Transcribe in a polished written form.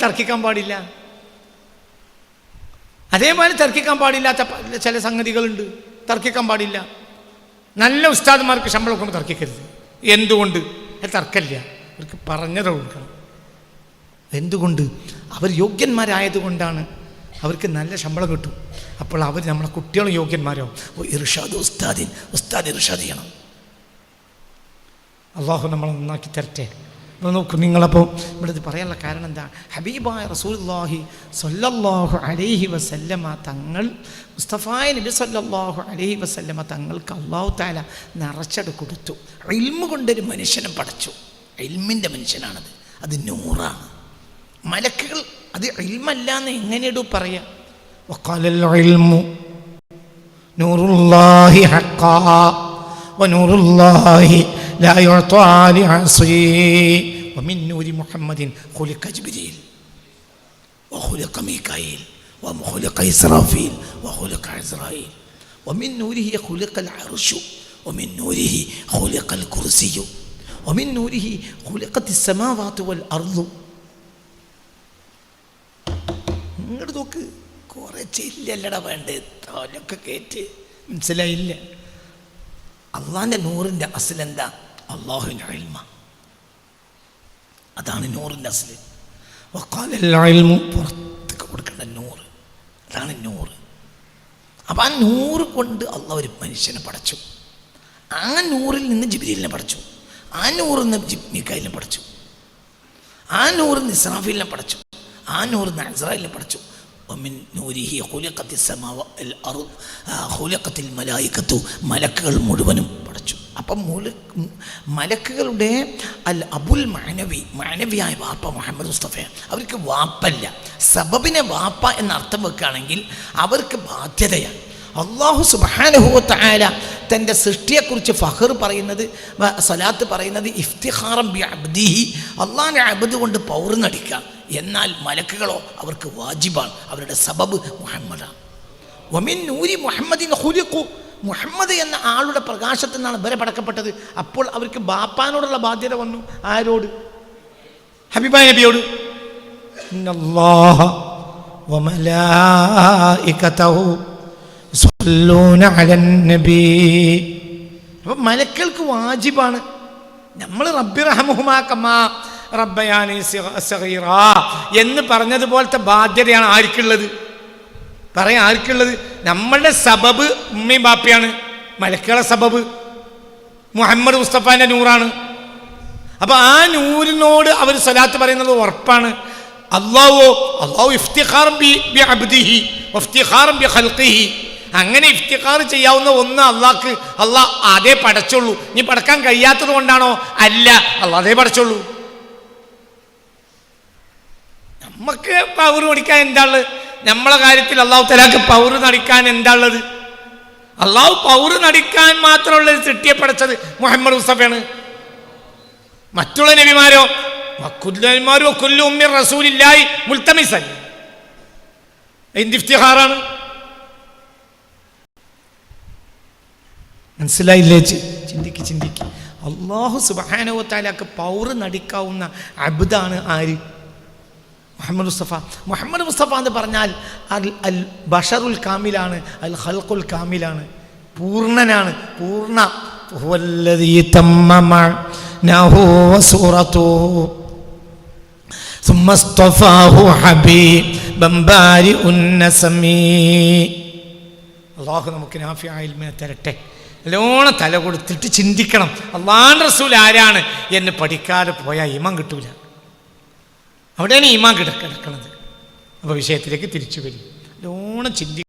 തർക്കിക്കാൻ പാടില്ല. അതേപോലെ തർക്കിക്കാൻ പാടില്ലാത്ത ചില സംഗതികളുണ്ട്, തർക്കിക്കാൻ പാടില്ല. നല്ല ഉസ്താദുമാർക്ക് ശമ്പളം കൊടുക്കുമ്പോൾ തർക്കിക്കരുത്. എന്തുകൊണ്ട്? തർക്കമില്ല, അവർക്ക് പറഞ്ഞത് കൊടുക്കണം. എന്തുകൊണ്ട്? അവർ യോഗ്യന്മാരായതുകൊണ്ടാണ്. അവർക്ക് നല്ല ശമ്പളം കിട്ടും. അപ്പോൾ അവർ നമ്മളെ കുട്ടികളും യോഗ്യന്മാരാവും. ഇർഷാദ് ഉസ്താദ് ഇർഷാദ് ചെയ്യണം. അള്ളാഹു നമ്മളെ നന്നാക്കി തരട്ടെ. നോക്കൂ, നിങ്ങളപ്പോൾ ഇവിടെ ഇത് പറയാനുള്ള കാരണം എന്താ? ഹബീബായ റസൂലുള്ളാഹി സ്വല്ലല്ലാഹു അലൈഹി വസല്ലമ തങ്ങൾ, മുസ്തഫായ നബി സ്വല്ലല്ലാഹു അലൈഹി വസല്ലമ തങ്ങൾക്ക് അല്ലാഹു തആല നിറച്ചട് കൊടുത്തു. ഇൽമു കൊണ്ടൊരു മനുഷ്യനെ പടച്ചു. ഇൽമിൻ്റെ മനുഷ്യനാണത്. അത് നൂറാണ്. മലക്കുകൾ അത് ഇൽമല്ല എന്ന് എങ്ങനെയാടൂ പറയാ? വഖാലൽ ഇൽമു നൂറുല്ലാഹി ഹഖ്ഖാ വനൂറുല്ലാഹി لا يعطى لعصي ومن نور محمد خلق جبريل وخلق ميكائيل وخلق إسرافيل وخلق عزرائيل ومن نوره خلق العرش ومن نوره خلق الكرسي ومن نوره خلقت السماوات والأرض. ഇങ്ങോട്ട് നോക്ക്, കുറച്ചില്ലല്ലടാ വേണ്ടത്, തോലൊക്കെ കേറ്റ് മനസ്സിലായില്ല. അള്ളാഹിൻ്റെ നൂറിൻ്റെ അസ്ലെന്താ? അള്ളാഹുവിൻ്റെ ഇൽമ. അതാണ് നൂറിൻ്റെ അസ്ല്. പുറത്തേക്ക് കൊടുക്കേണ്ട നൂറ്, അതാണ് നൂറ്. അപ്പം ആ നൂറ് കൊണ്ട് അള്ളാഹ് ഒരു മനുഷ്യനെ പടച്ചു. ആ നൂറിൽ നിന്ന് ജിബ്രീലിനെ പടച്ചു. ആ നൂറിൽ നിന്ന് മീകായിലിനെ പടച്ചു. ആ നൂറിൽ നിന്ന് ഇസ്രാഫീലിനെ പടച്ചു. ആ നൂറിൽ നിന്ന് അസ്രായിലിനെ പടച്ചു. ومن نوره خلقت السماوات والأرض خلقت الملائكة മലക്കുകൾ മുഴുവനും പടച്ചു. അപ്പം മലക്കുകളുടെ അൽ അബുൽ മാനവിയായ വാപ്പ മുഹമ്മദ് മുസ്തഫ, അവർക്ക് വാപ്പല്ല, സബബിനെ വാപ്പ എന്ന അർത്ഥം വെക്കുകയാണെങ്കിൽ അവർക്ക് ബാധ്യതയാണ്. അല്ലാഹു സുബ്ഹാനഹു വ തആല തൻ്റെ സൃഷ്ടിയെക്കുറിച്ച് ഫഖർ പറയുന്നത്, സ്വലാത്ത് പറയുന്നത് ഇഫ്തിഖാറൻ ബി അബ്ദിഹി, അള്ളാഹിൻ്റെ അബ്ദ് കൊണ്ട് പൗറ് നടിക്കുക. എന്നാൽ മലക്കുകളോ അവർക്ക് വാജിബാണ്, അവരുടെ സബബ് മുഹമ്മദാണ്. വമിൻ നൂരി മുഹമ്മദിൻ ഖുലിഖു, മുഹമ്മദ് എന്ന ആളുടെ പ്രകാശത്തിൽ നിന്നാണ് ഇവരെ പടക്കപ്പെട്ടത്. അപ്പോൾ അവർക്ക് ബാപ്പാനോടുള്ള ബാധ്യത വന്നു. ആരോട്? ഹബീബായ നബിയോട്. ഇന്നല്ലാഹ വമലായികതഹു യുസല്ലൂന അലൻ നബി. അപ്പോൾ മലക്കൾക്ക് വാജിബാണ്. നമ്മൾ റബ്ബി റഹ്മഹുമാ കമാ റബ്ബയാനി സഗീറാ എന്ന് പറഞ്ഞതുപോലത്തെ ബാധ്യതയാണ് ആർക്കുള്ളത്? പറയാം, ആർക്കുള്ളത്? നമ്മളുടെ സബബ് ഉമ്മയും ബാപ്പയാണ്. മലക്കുകളെ സബബ് മുഹമ്മദ് മുസ്തഫാൻ്റെ നൂറാണ്. അപ്പോൾ ആ നൂറിനോട് അവർ സ്വലാത്ത് പറയുന്നത് ഉറപ്പാണ്. അല്ലാഹു ഇഫ്തിഖാറൻ ബി അബ്ദിഹി വഇഫ്തിഖാറൻ ബി ഖൽഖിഹി. അങ്ങനെ ഇഫ്തിഖാർ ചെയ്യാവുന്ന ഒന്ന് അള്ളാഹ് അതേ പടച്ചുള്ളൂ. നീ പടക്കാൻ കഴിയാത്തത് കൊണ്ടാണോ? അല്ല, അള്ളാഹ് അതേ പടച്ചുള്ളൂ. നമുക്ക് പൗറ് നടിക്കാൻ എന്താ ഉള്ളത്? നമ്മളെ കാര്യത്തിൽ അള്ളാഹു തആലക്ക് പൗറ് നടിക്കാൻ എന്താ ഉള്ളത്? അള്ളാഹു പൗറ് നടിക്കാൻ മാത്രമുള്ള സൃഷ്ടിയെ പടച്ചത് മുഹമ്മദ് മുസ്തഫയാണ്. മറ്റുള്ള നബിമാരോ കുല്ലു ഉമ്മി റസൂലില്ലാഹി മുൽതമിസൻ, എന്ത് ഇഫ്തിഖാറാണ്? മനസ്സിലായില്ലേ? ചിന്തിക്ക്. അല്ലാഹു സുബ്ഹാനഹു വ തആലക്ക് പൗറ് നടിക്കാവുന്ന അബ്ദാണ് ആര്? മുഹമ്മദ് മുസ്തഫ. മുഹമ്മദ് മുസ്തഫ എന്ന് പറഞ്ഞാൽ അൽ ബഷറുൽ കാമിലാണ്, അൽ ഖൽഖുൽ കാമിലാണ്, പൂർണ്ണനാണ്, പൂർണ്ണ. ഹുവല്ലദീ തമ്മമനഹു വസൂറതുഹു ثم اصطفاه حبيبا بارئ النسمي. അല്ലാഹു നമുക്ക് നാഫിയായ ഇൽമിനെ തരട്ടെ. നല്ലോണം തല കൊടുത്തിട്ട് ചിന്തിക്കണം. അല്ലാഹുവിൻ്റെ റസൂൽ ആരാണ് എന്ന് പഠിക്കാതെ പോയാൽ ഈമാൻ കിട്ടൂല. അവിടെയാണ് ഈമാൻ കിടക്കുന്നത്. അപ്പോൾ വിഷയത്തിലേക്ക് തിരിച്ചു വരും. നല്ലോണം ചിന്തിക്കണം.